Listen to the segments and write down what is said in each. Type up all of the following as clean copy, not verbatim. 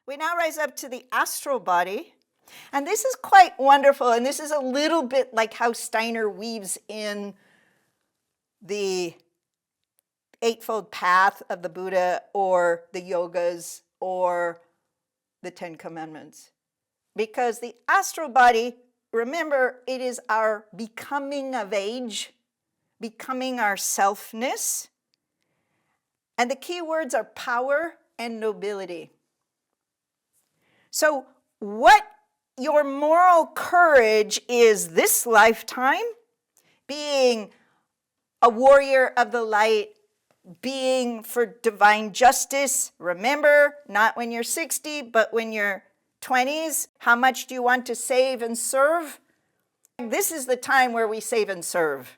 We now rise up to the astral body. And this is quite wonderful. And this is a little bit like how Steiner weaves in the Eightfold Path of the Buddha or the yogas or the Ten Commandments. Because the astral body, remember, it is our becoming of age, becoming our selfness. And the key words are power and nobility. So what your moral courage is this lifetime, being a warrior of the light, being for divine justice. Remember, not when you're 60, but when you're 20s. How much do you want to save and serve? This is the time where we save and serve.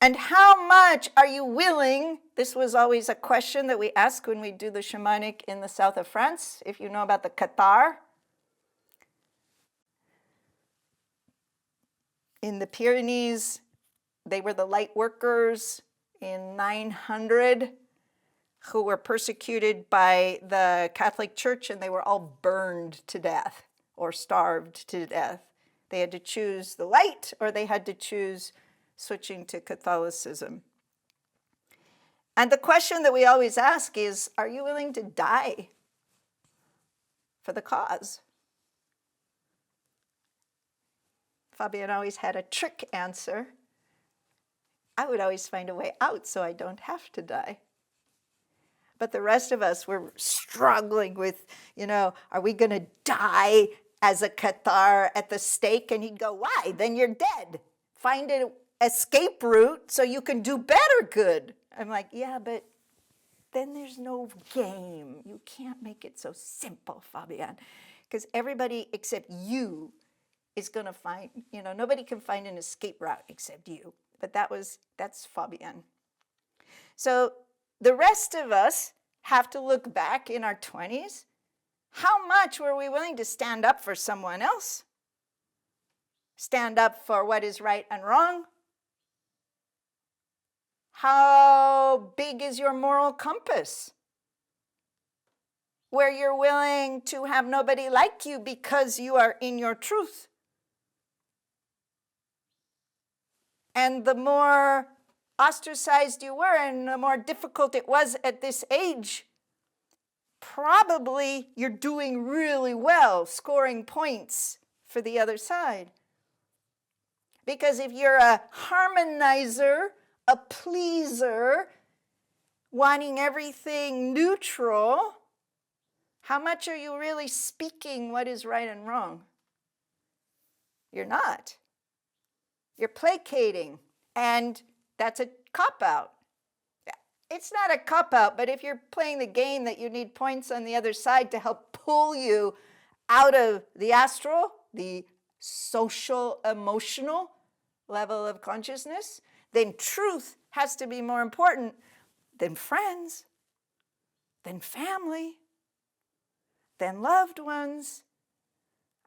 And how much are you willing? This was always a question that we ask when we do the shamanic in the south of France, if you know about the Qatar. In the Pyrenees, they were the light workers in 900 who were persecuted by the Catholic Church, and they were all burned to death or starved to death. They had to choose the light, or they had to choose switching to Catholicism. And the question that we always ask is, are you willing to die for the cause? Fabian always had a trick answer. I would always find a way out so I don't have to die. But the rest of us were struggling with, are we going to die as a Qatar at the stake? And he'd go, why? Then you're dead. Find an escape route so you can do better good. I'm like, yeah, but then there's no game. You can't make it so simple, Fabian. Because everybody except you is going to find, nobody can find an escape route except you. But that's Fabian. So the rest of us have to look back in our 20s. How much were we willing to stand up for someone else? Stand up for what is right and wrong? How big is your moral compass? Where you're willing to have nobody like you because you are in your truth. And the more ostracized you were and the more difficult it was at this age, probably you're doing really well, scoring points for the other side. Because if you're a harmonizer, a pleaser, wanting everything neutral, how much are you really speaking what is right and wrong? You're not. You're placating, and that's a cop-out. It's not a cop-out, but if you're playing the game that you need points on the other side to help pull you out of the astral, the social, emotional level of consciousness, then truth has to be more important than friends, than family, than loved ones.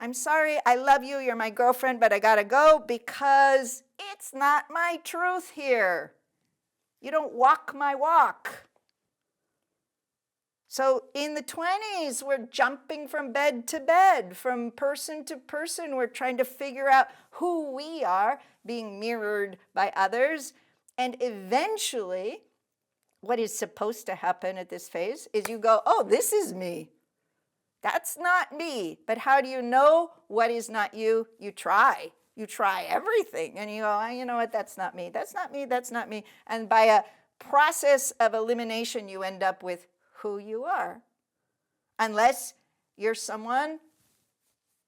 I'm sorry, I love you, you're my girlfriend, but I gotta go because it's not my truth here. You don't walk my walk. So in the 20s, we're jumping from bed to bed, from person to person. We're trying to figure out who we are, being mirrored by others. And eventually, what is supposed to happen at this phase is you go, oh, this is me. That's not me. But how do you know what is not you? You try. You try everything. And you go, oh, you know what? That's not me. That's not me. That's not me. And by a process of elimination, you end up with who you are. Unless you're someone,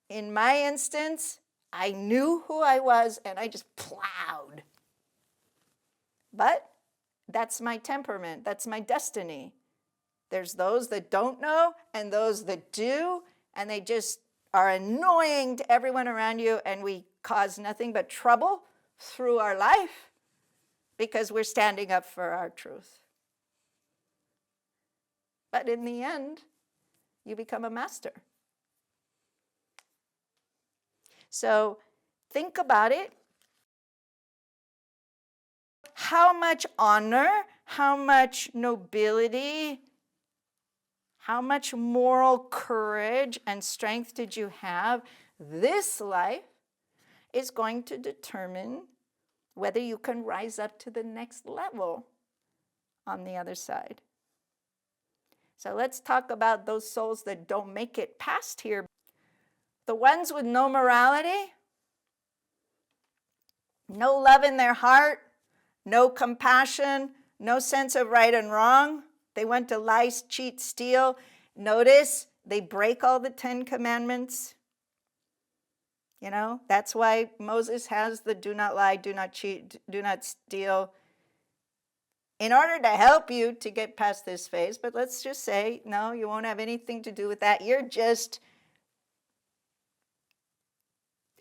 in my instance, I knew who I was and I just plowed. But that's my temperament. That's my destiny. There's those that don't know and those that do, and they just are annoying to everyone around you, and we cause nothing but trouble through our life because we're standing up for our truth. But in the end, you become a master. So think about it. How much honor, how much nobility How much moral courage and strength did you have? This life is going to determine whether you can rise up to the next level on the other side. So let's talk about those souls that don't make it past here. The ones with no morality, no love in their heart, no compassion, no sense of right and wrong. They want to lie, cheat, steal. Notice they break all the 10 commandments. You know, that's why Moses has the do not lie, do not cheat, do not steal, in order to help you to get past this phase. But let's just say, no, you won't have anything to do with that. You're just,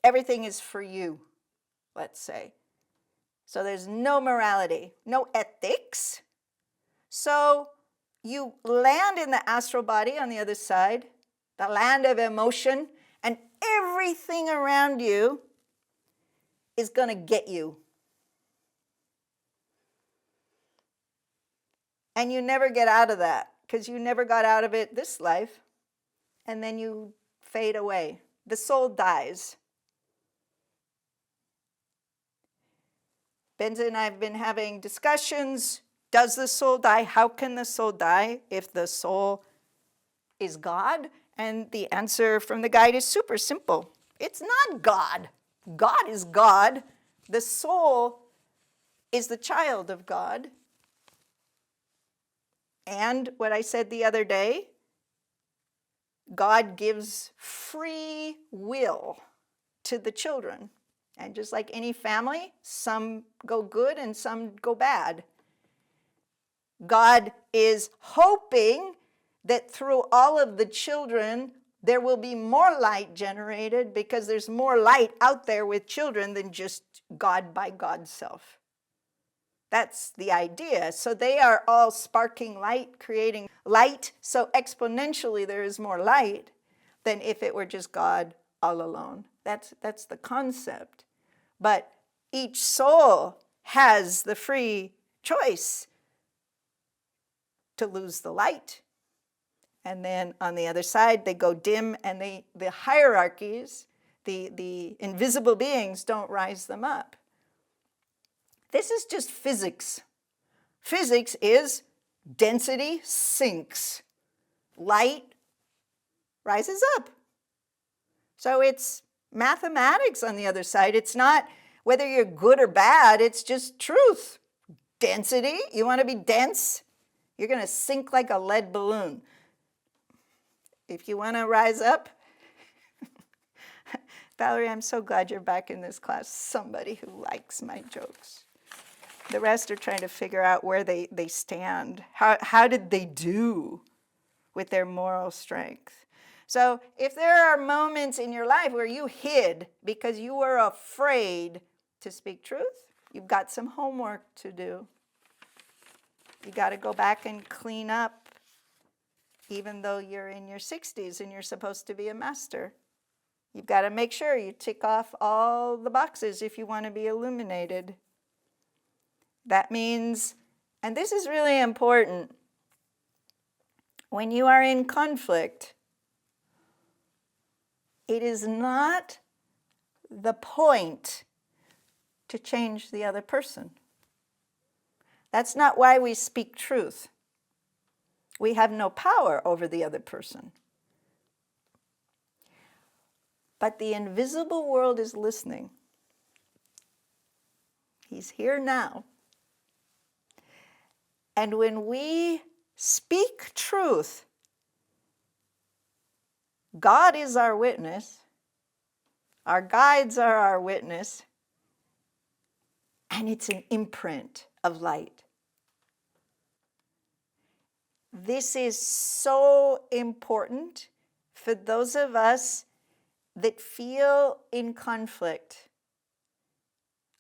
everything is for you, let's say. So there's no morality, no ethics. So you land in the astral body on the other side, the land of emotion, and everything around you is going to get you. And you never get out of that, because you never got out of it this life, and then you fade away. The soul dies. Benza and I have been having discussions. Does the soul die? How can the soul die if the soul is God? And the answer from the guide is super simple. It's not God. God is God. The soul is the child of God. And what I said the other day, God gives free will to the children. And just like any family, some go good and some go bad. God is hoping that through all of the children, there will be more light generated, because there's more light out there with children than just God by God's self. That's the idea. So they are all sparking light, creating light. So exponentially there is more light than if it were just God all alone. That's the concept. But each soul has the free choice to lose the light. And then on the other side, they go dim, and the hierarchies, the invisible beings, don't rise them up. This is just physics. Physics is density sinks, light rises up. So it's mathematics on the other side. It's not whether you're good or bad, it's just truth. Density, you want to be dense? You're going to sink like a lead balloon. If you want to rise up, Valerie, I'm so glad you're back in this class. Somebody who likes my jokes. The rest are trying to figure out where they stand. How did they do with their moral strength? So if there are moments in your life where you hid because you were afraid to speak truth, you've got some homework to do. You got to go back and clean up, even though you're in your 60s and you're supposed to be a master. You've got to make sure you tick off all the boxes if you want to be illuminated. That means, and this is really important, when you are in conflict, it is not the point to change the other person. That's not why we speak truth. We have no power over the other person. But the invisible world is listening. He's here now. And when we speak truth, God is our witness, our guides are our witness, and it's an imprint of light. This is so important for those of us that feel in conflict.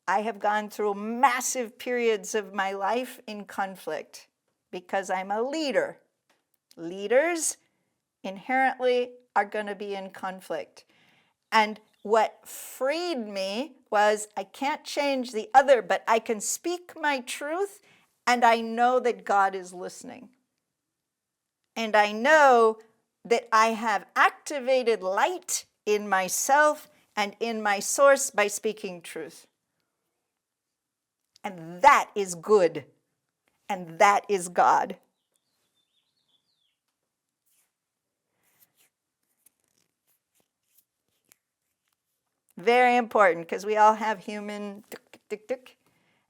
I have gone through massive periods of my life in conflict because I'm a leader. Leaders inherently are going to be in conflict. And what freed me was I can't change the other, but I can speak my truth, and I know that God is listening. And I know that I have activated light in myself and in my source by speaking truth. And that is good. And that is God. Very important, because we all have human tuk.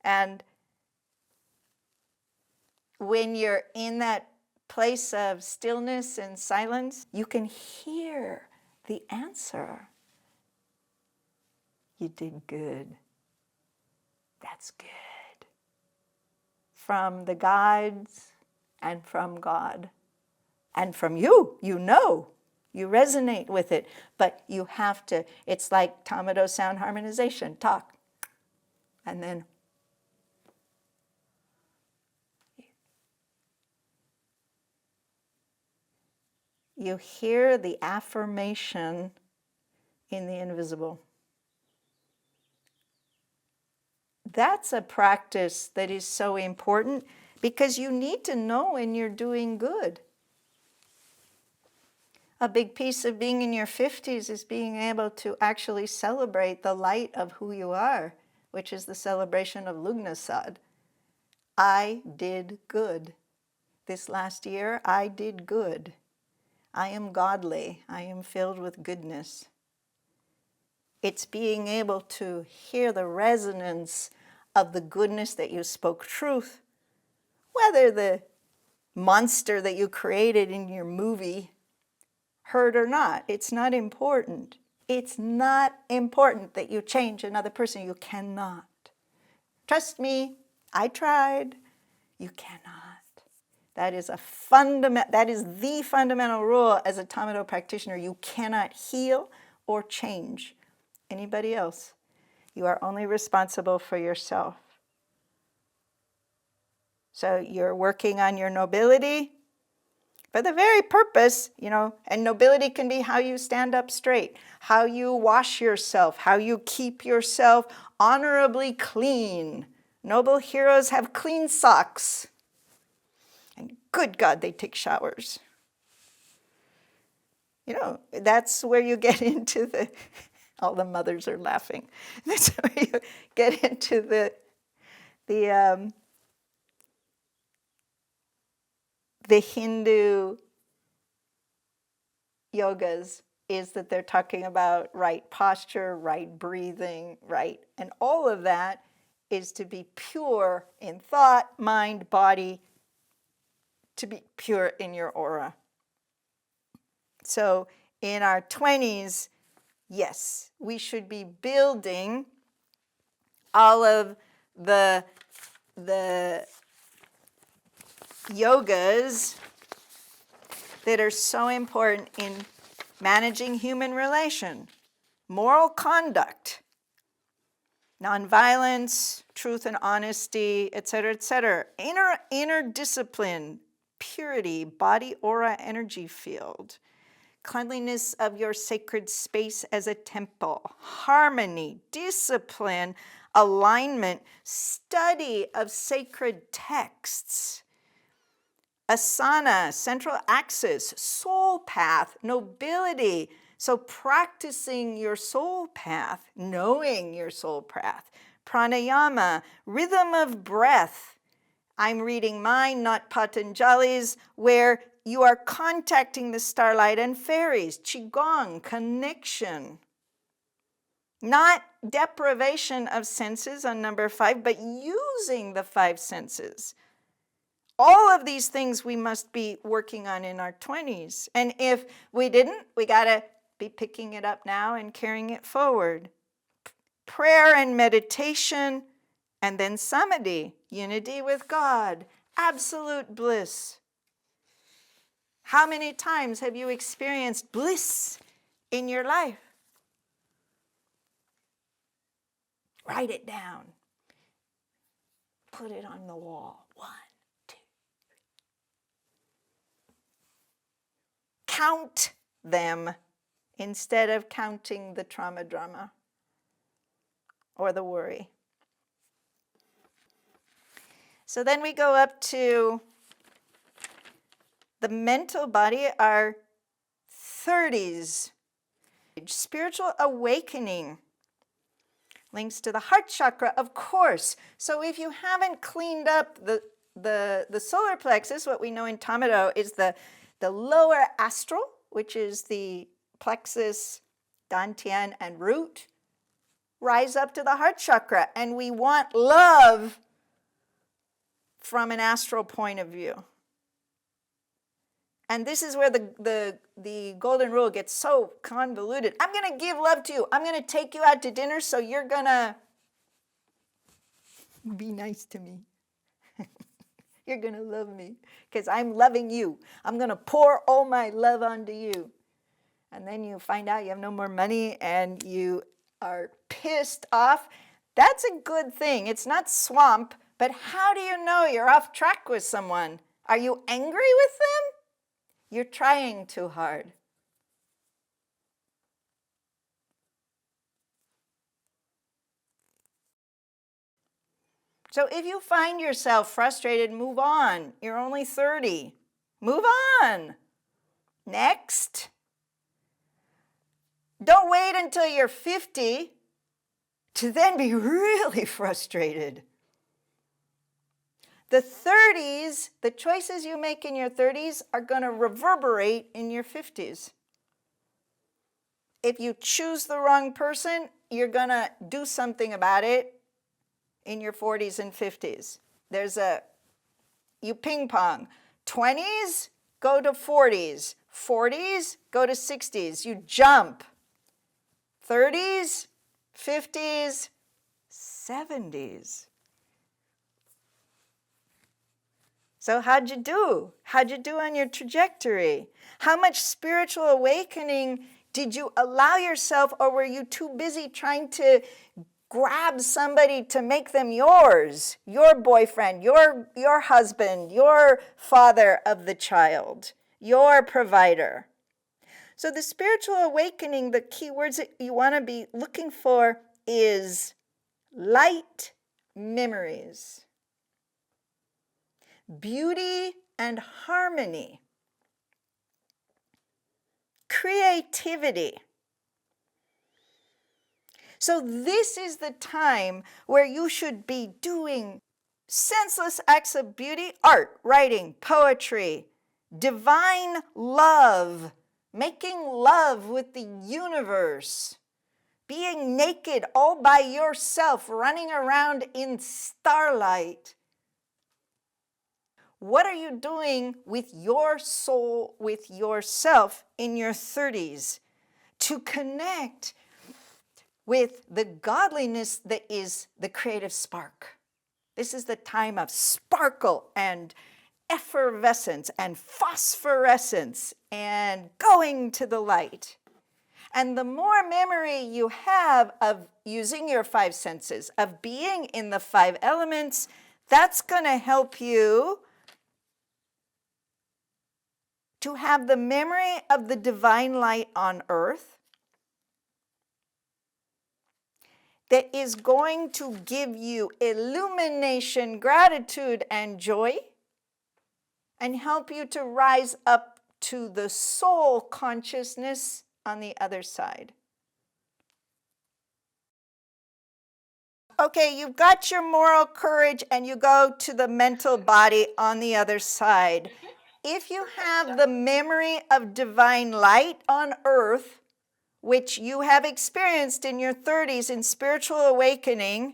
And when you're in that place of stillness and silence, you can hear the answer. You did good. That's good. From the guides and from God. And from you, you know. You resonate with it. But you have to, it's like Tama-Do sound harmonization. Talk. And then you hear the affirmation in the invisible. That's a practice that is so important because you need to know when you're doing good. A big piece of being in your 50s is being able to actually celebrate the light of who you are, which is the celebration of Lugnasad. I did good. This last year, I did good. I am godly. I am filled with goodness. It's being able to hear the resonance of the goodness that you spoke truth, whether the monster that you created in your movie heard or not. It's not important. It's not important that you change another person. You cannot. Trust me, I tried. You cannot. That is that is the fundamental rule as a Tama-Do practitioner. You cannot heal or change anybody else. You are only responsible for yourself. So you're working on your nobility for the very purpose, and nobility can be how you stand up straight, how you wash yourself, how you keep yourself honorably clean. Noble heroes have clean socks. And good God, they take showers. That's where you get into all the mothers are laughing. That's where you get into the Hindu yogas, is that they're talking about right posture, right breathing, right, and all of that is to be pure in thought, mind, body, to be pure in your aura. So in our 20s, yes, we should be building all of the yogas that are so important in managing human relation, moral conduct, nonviolence, truth and honesty, etc., inner discipline, purity, body, aura, energy field, cleanliness of your sacred space as a temple, harmony, discipline, alignment, study of sacred texts, asana, central axis, soul path, nobility. So practicing your soul path, knowing your soul path, pranayama, rhythm of breath. I'm reading mine, not Patanjali's, where you are contacting the starlight and fairies, qigong, connection. Not deprivation of senses on number 5, but using the 5 senses. All of these things we must be working on in our 20s. And if we didn't, we got to be picking it up now and carrying it forward. Prayer and meditation, and then samadhi, unity with God, absolute bliss. How many times have you experienced bliss in your life? Write it down. Put it on the wall. 1, 2, 3. Count them instead of counting the trauma drama or the worry. So then we go up to the mental body are 30s. Spiritual awakening. Links to the heart chakra, of course. So if you haven't cleaned up the solar plexus, what we know in Tama-Do is the lower astral, which is the plexus, dantian, and root, rise up to the heart chakra. And we want love from an astral point of view. And this is where the golden rule gets so convoluted. I'm going to give love to you. I'm going to take you out to dinner, so you're going to be nice to me. You're going to love me because I'm loving you. I'm going to pour all my love onto you. And then you find out you have no more money and you are pissed off. That's a good thing. It's not swamp, but how do you know you're off track with someone? Are you angry with them? You're trying too hard. So if you find yourself frustrated, move on. You're only 30. Move on. Next. Don't wait until you're 50 to then be really frustrated. The 30s, the choices you make in your 30s are going to reverberate in your 50s. If you choose the wrong person, you're going to do something about it in your 40s and 50s. You ping pong. 20s, go to 40s. 40s, go to 60s. You jump. 30s, 50s, 70s. So how'd you do? How'd you do on your trajectory? How much spiritual awakening did you allow yourself, or were you too busy trying to grab somebody to make them yours? Your boyfriend, your husband, your father of the child, your provider. So the spiritual awakening, the key words that you want to be looking for is light memories, beauty and harmony, creativity. So this is the time where you should be doing senseless acts of beauty, art, writing, poetry, divine love, making love with the universe, being naked all by yourself, running around in starlight. What are you doing with your soul, with yourself in your 30s to connect with the godliness that is the creative spark? This is the time of sparkle and effervescence and phosphorescence and going to the light. And the more memory you have of using your 5 senses, of being in the 5 elements, that's going to help you to have the memory of the divine light on earth that is going to give you illumination, gratitude, and joy, and help you to rise up to the soul consciousness on the other side. Okay, you've got your moral courage and you go to the mental body on the other side. If you have the memory of divine light on earth, which you have experienced in your 30s in spiritual awakening,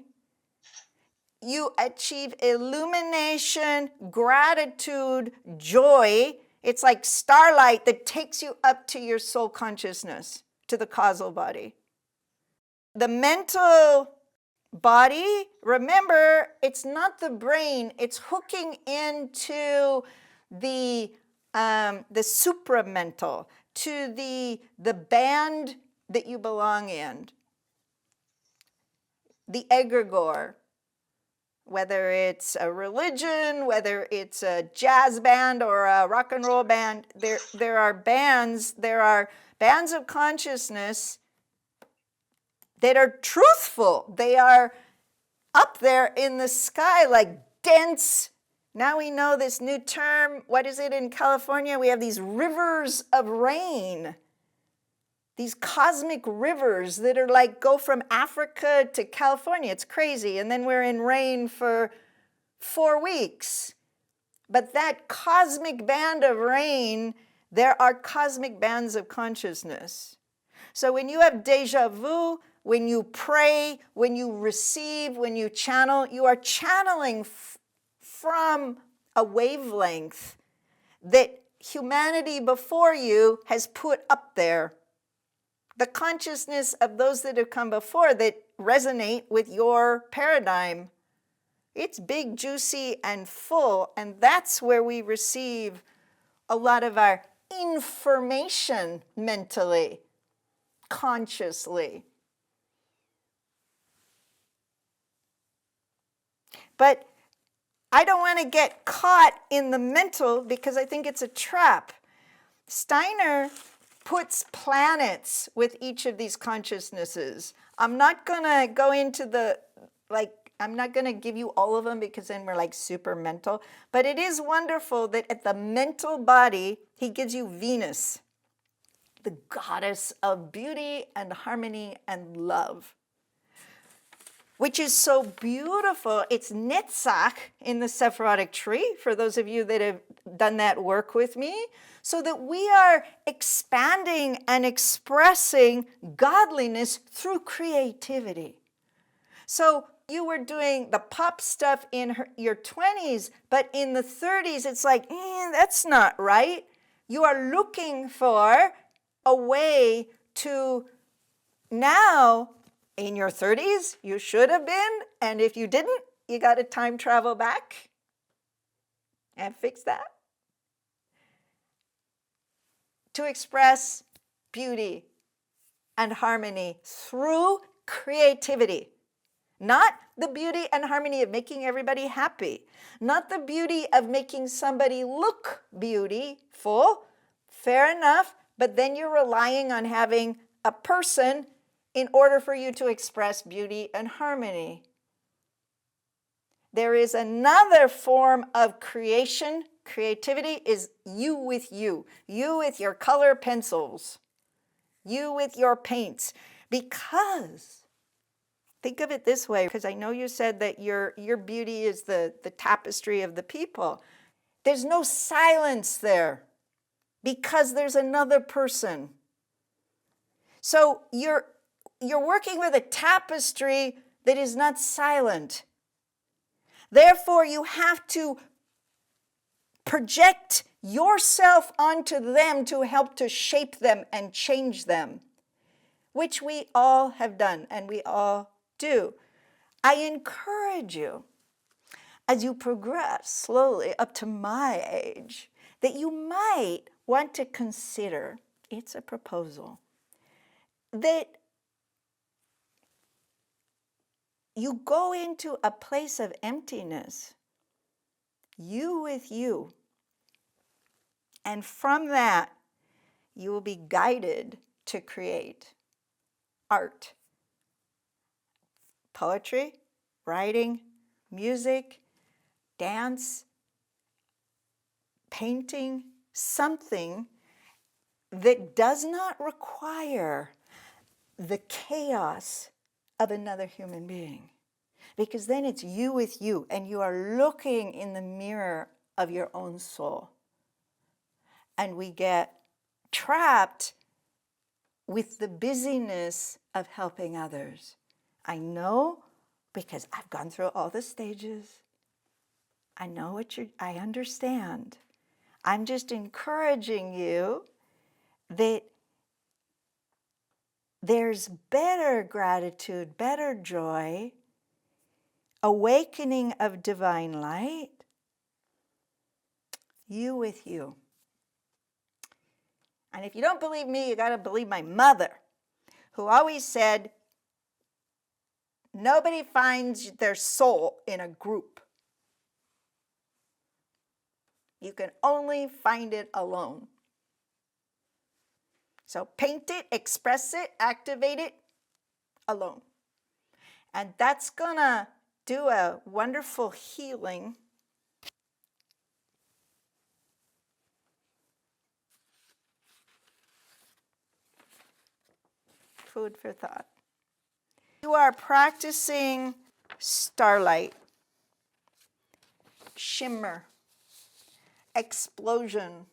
you achieve illumination, gratitude, joy. It's like starlight that takes you up to your soul consciousness, to the causal body. The mental body, remember, it's not the brain, it's hooking into the supramental, to the band that you belong in, the egregore, whether it's a religion, whether it's a jazz band or a rock and roll band. There are bands of consciousness that are truthful. They are up there in the sky like dense Now we know this new term. What is it in California? We have these rivers of rain. These cosmic rivers that are like go from Africa to California. It's crazy. And then we're in rain for 4 weeks. But that cosmic band of rain, there are cosmic bands of consciousness. So when you have déjà vu, when you pray, when you receive, when you channel, you are channeling from a wavelength that humanity before you has put up there. The consciousness of those that have come before that resonate with your paradigm. It's big, juicy, and full, and that's where we receive a lot of our information mentally, consciously. But I don't want to get caught in the mental because I think it's a trap. Steiner puts planets with each of these consciousnesses. I'm not going to go into the, I'm not going to give you all of them because then we're like super mental. But it is wonderful that at the mental body, he gives you Venus, the goddess of beauty and harmony and love, which is so beautiful. It's Netzach in the Sephirotic tree, for those of you that have done that work with me, so that we are expanding and expressing godliness through creativity. So you were doing the pop stuff in your 20s, but in the 30s, it's like, that's not right. You are looking for a way to now, in your 30s, you should have been, and if you didn't, you got to time travel back and fix that. To express beauty and harmony through creativity. Not the beauty and harmony of making everybody happy. Not the beauty of making somebody look beautiful. Fair enough, but then you're relying on having a person in order for you to express beauty and harmony. There is another form of creation. Creativity is you with you. You with your color pencils. You with your paints. Because, think of it this way, because I know you said that your beauty is the tapestry of the people. There's no silence there because there's another person. So you're working with a tapestry that is not silent. Therefore, you have to project yourself onto them to help to shape them and change them, which we all have done and we all do. I encourage you, as you progress slowly up to my age, that you might want to consider, it's a proposal, that you go into a place of emptiness, you with you, and from that, you will be guided to create art, poetry, writing, music, dance, painting, something that does not require the chaos of another human being. Because then it's you with you, and you are looking in the mirror of your own soul. And we get trapped with the busyness of helping others. I know, because I've gone through all the stages. I know I understand. I'm just encouraging you that there's better gratitude, better joy, awakening of divine light, you with you. And if you don't believe me, you got to believe my mother, who always said, nobody finds their soul in a group. You can only find it alone. So paint it, express it, activate it alone. And that's going to do a wonderful healing food for thought. You are practicing starlight, shimmer, explosion,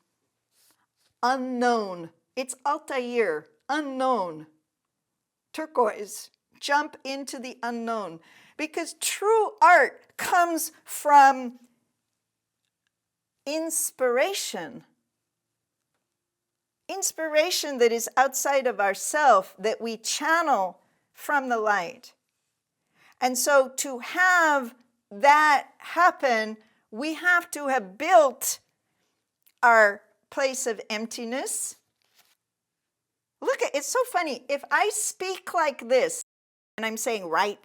unknown. It's Altair, unknown. Turquoise, jump into the unknown. Because true art comes from inspiration. Inspiration that is outside of ourself, that we channel from the light. And so to have that happen, we have to have built our place of emptiness. Look, it's so funny. If I speak like this, and I'm saying right,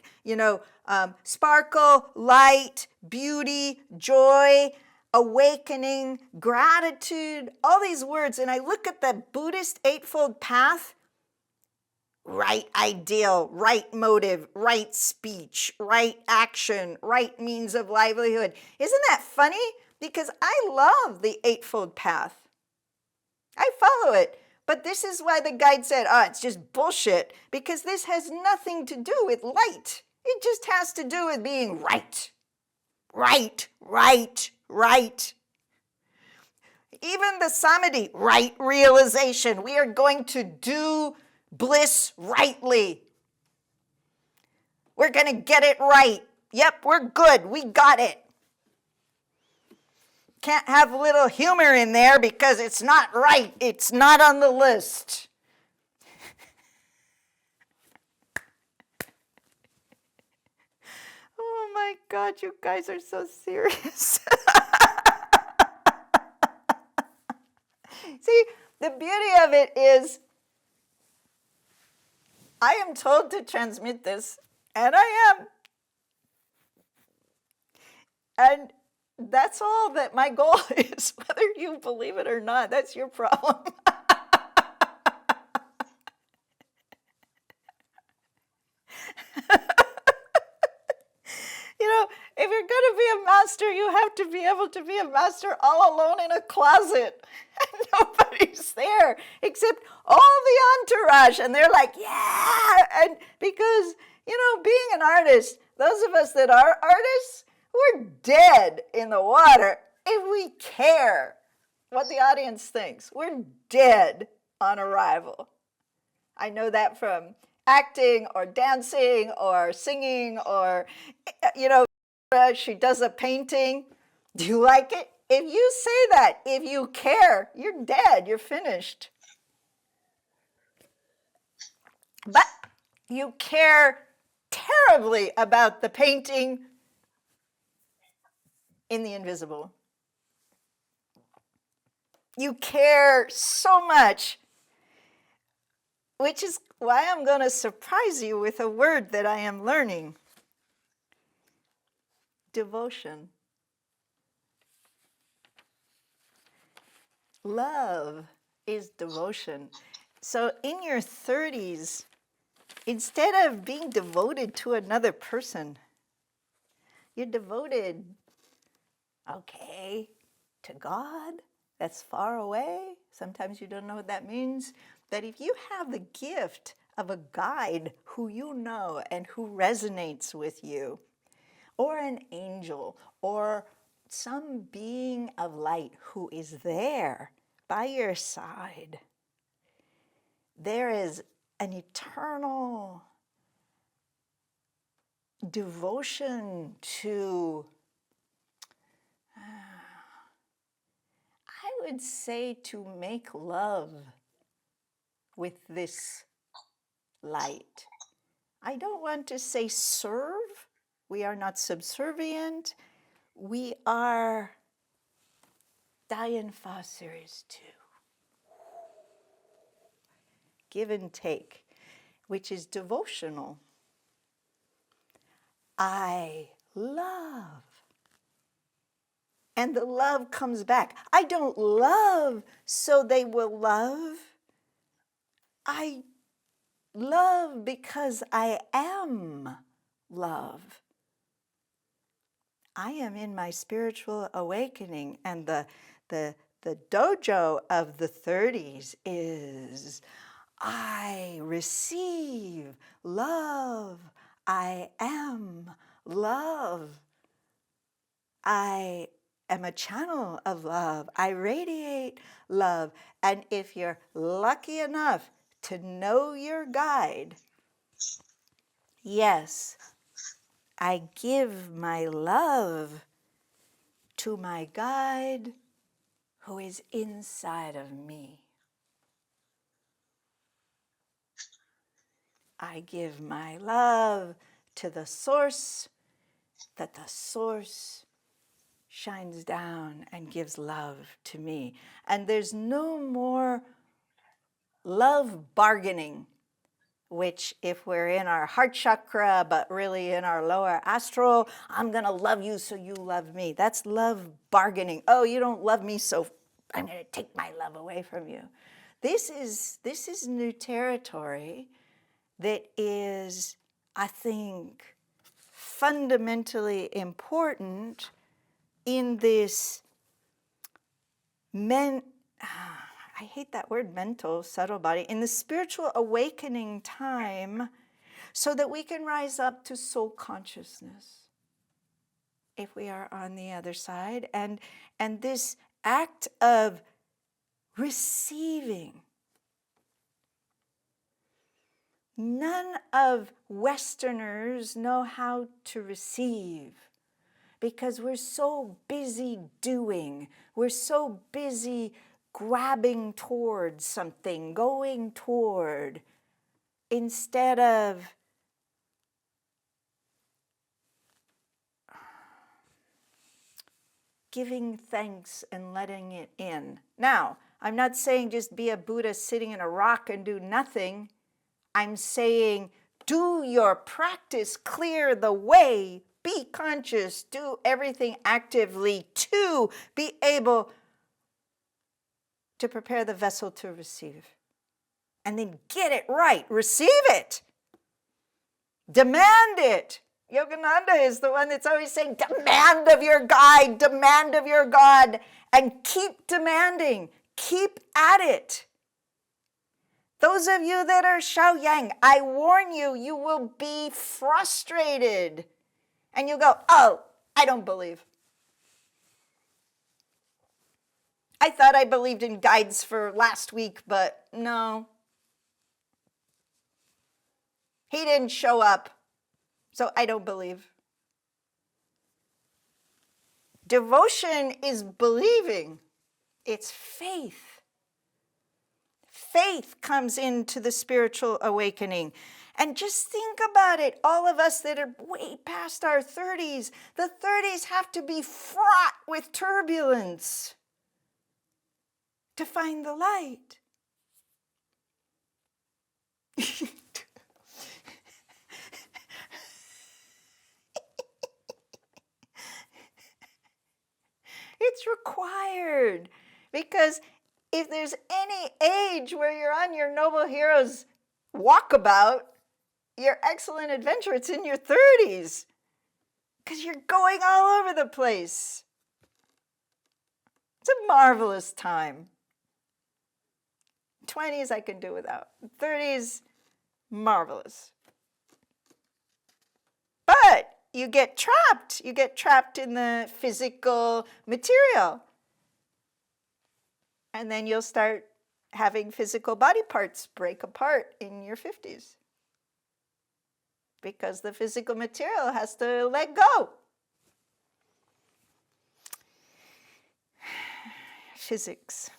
sparkle, light, beauty, joy, awakening, gratitude, all these words, and I look at the Buddhist Eightfold Path, right ideal, right motive, right speech, right action, right means of livelihood. Isn't that funny? Because I love the Eightfold Path. I follow it. But this is why the guide said, it's just bullshit, because this has nothing to do with light. It just has to do with being right. Right, right, right. Even the Samadhi, right realization. We are going to do bliss rightly. We're going to get it right. Yep, we're good. We got it. Can't have a little humor in there because it's not right. It's not on the list. Oh my God, you guys are so serious. See, the beauty of it is I am told to transmit this, and I am. And that's all that my goal is, whether you believe it or not. That's your problem. If you're going to be a master, you have to be able to be a master all alone in a closet. And nobody's there except all the entourage. And they're like, yeah. And because, being an artist, those of us that are artists, we're dead in the water if we care what the audience thinks. We're dead on arrival. I know that from acting or dancing or singing or, she does a painting. Do you like it? If you say that, if you care, you're dead, you're finished. But you care terribly about the painting in the invisible. You care so much, which is why I'm going to surprise you with a word that I am learning. Devotion. Love is devotion. So in your 30s, instead of being devoted to another person, you're devoted, to God. That's far away. Sometimes you don't know what that means. But if you have the gift of a guide who you know and who resonates with you, or an angel, or some being of light who is there by your side, there is an eternal devotion to, I would say, to make love with this light. I don't want to say serve. We are not subservient. We are Dayanfa Series 2. Give and take, which is devotional. I love. And the love comes back. I don't love so they will love. I love because I am love. I am in my spiritual awakening, and the dojo of the 30s is I receive love. I am love. I am a channel of love. I radiate love. And if you're lucky enough to know your guide, yes, I give my love to my guide who is inside of me. I give my love to the source, that the source shines down and gives love to me. And there's no more love bargaining, which if we're in our heart chakra, but really in our lower astral, I'm gonna love you so you love me. That's love bargaining. Oh, you don't love me, so I'm gonna take my love away from you. This is new territory that is, I think, fundamentally important in this I hate that word, mental, subtle body, in the spiritual awakening time, so that we can rise up to soul consciousness if we are on the other side. And this act of receiving. None of Westerners know how to receive because we're so busy doing. We're so busy grabbing towards something, going toward, instead of giving thanks and letting it in. Now, I'm not saying just be a Buddha sitting in a rock and do nothing. I'm saying do your practice, clear the way, be conscious, do everything actively to be able to prepare the vessel to receive. And then get it right, receive it, demand it. Yogananda is the one that's always saying, demand of your guide, demand of your God, and keep demanding, keep at it. Those of you that are Shaoyang, I warn you, you will be frustrated. And you go, oh, I don't believe. I thought I believed in guides for last week, but no. He didn't show up, so I don't believe. Devotion is believing. It's faith. Faith comes into the spiritual awakening. And just think about it, all of us that are way past our 30s, the 30s have to be fraught with turbulence to find the light. It's required, because if there's any age where you're on your Noble Heroes walkabout, your excellent adventure, it's in your 30s, because you're going all over the place. It's a marvelous time. 20s I can do without. 30s, marvelous. But you get trapped. You get trapped in the physical material. And then you'll start having physical body parts break apart in your 50s. Because the physical material has to let go. Physics.